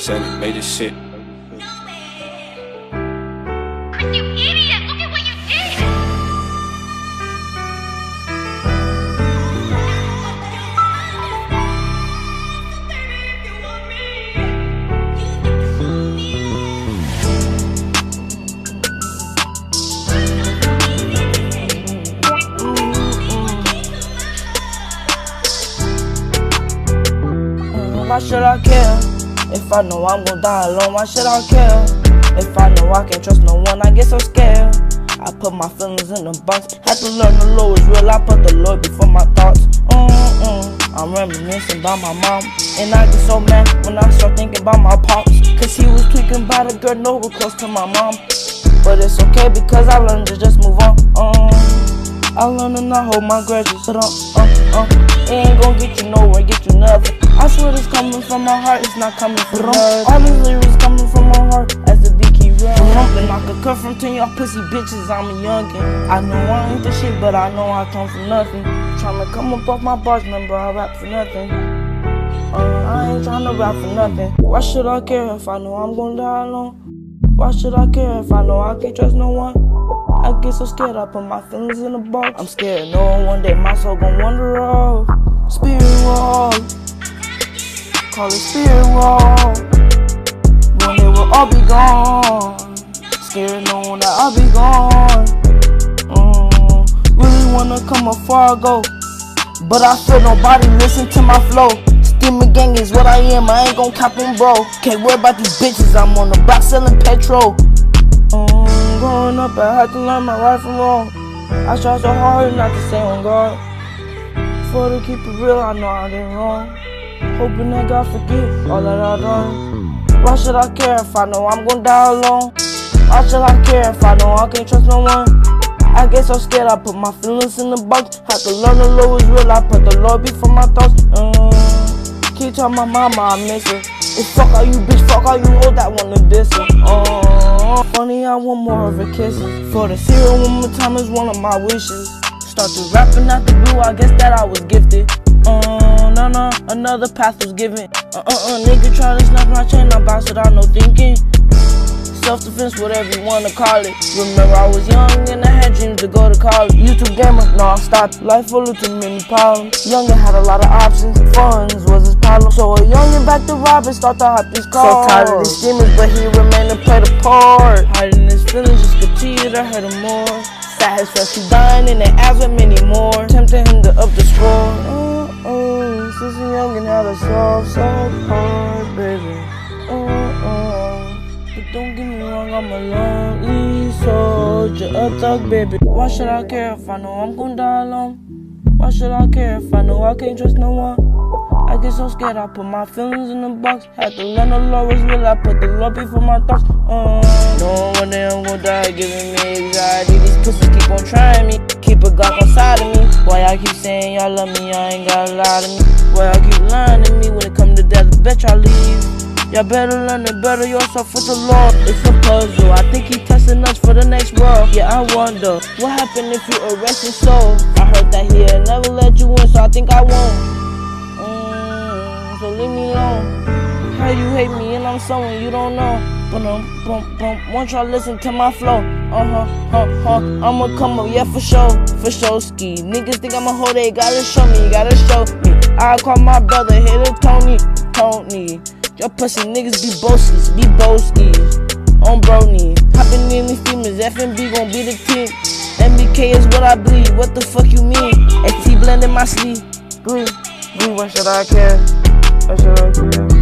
Send it, made this shit. Chris, you idiot! Look at what you did! Why should I care? If I know I'm gon' die alone, why should I care? If I know I can't trust no one, I get so scared. I put my feelings in a box. Had to learn the Lord is real, I put the Lord before my thoughts. I'm reminiscing about my mom, and I get so mad when I start thinking about my pops. Cause he was tweaking by the girl nowhere close to my mom. But it's okay because I learned to just move on. I learned to not hold my grudges, but it ain't gon' get you nowhere, get you nothing. I swear this coming from my heart, it's not coming from nothing. All these lyrics coming from my heart, as the beat keep running. I could cut from 10 y'all pussy bitches, I'm a youngin'. I know I ain't the shit, but I know I come from nothing. Tryna come up off my bars, remember I rap for nothing. I ain't tryna rap for nothing. Why should I care if I know I'm gon' die alone? Why should I care if I know I can't trust no one? I get so scared, I put my feelings in a box. I'm scared knowing one day my soul gon' wander off. Spirit wall, call it spirit wall. One day we'll all be gone. Scared knowing that I'll be gone. Really wanna come afar go, but I feel nobody listen to my flow. Steamer gang is what I am, I ain't gon' cap on bro. Can't worry about these bitches, I'm on the block selling petrol. Growing up, I had to learn my right from wrong. I tried so hard not to say on God. For to keep it real, I know I did wrong. Hoping that God forgive all that I done. Why should I care if I know I'm gon' die alone? Why should I care if I know I can't trust no one? I get so scared, I put my feelings in the box. Had to learn the Lord is real, I put the Lord before my thoughts. Keep telling my mama I miss her. If fuck all you bitch, fuck all you hoes that wanna diss her. Funny, I want more of her kisses. For the cereal one more time is one of my wishes. Started rapping out the blue, I guess that I was gifted. No, another path was given. Nigga try to snap my chain, I bounce it out, no thinking. Self-defense, whatever you wanna call it. Remember I was young and I had dreams to go to college. YouTube gamer, no I stopped. Life full of too many problems. Youngin' had a lot of options. Funds was his problem. So a youngin' back to rob and start to hop these cars. So tired of these demons, but he remained to play the part. Hiding his feelings, just continue to hurt him more. Sat his friends who dying and they asked with many more. Tempting him to up the score. Since a youngin' had a soft heart, baby. But don't get me wrong, I'm a lonely soldier, a thug baby. Why should I care if I know I'm gon' die alone? Why should I care if I know I can't trust no one? I get so scared, I put my feelings in the box. Had to learn the Lord was real, I put the Lord before my thoughts. Knowing one day I'm gon' die, giving me anxiety. These pussies keep on trying me, keep a Glock inside of me. Why y'all keep saying y'all love me, y'all ain't gotta lie to me. Why y'all keep lying to me, when it come to death, bet y'all leave. Y'all better learn to better yourself with the Lord. It's a puzzle, I think he testing us for the next world. Yeah, I wonder, what happened if you arrest your soul? I heard that he'll never let you in, so I think I won't. So leave me alone. How you hate me and I'm someone you don't know. Won't y'all listen to my flow? I'ma come up, yeah, for sure, ski. Niggas think I'm a hoe, they gotta show me, I call my brother, hit it, Tony. Y'all pussy niggas be boskies, on brony. Hopping in these females, FNB gon' be the team. MBK is what I bleed, what the fuck you mean? AT blend in my sleeve, glee, why should I care? Why should I care?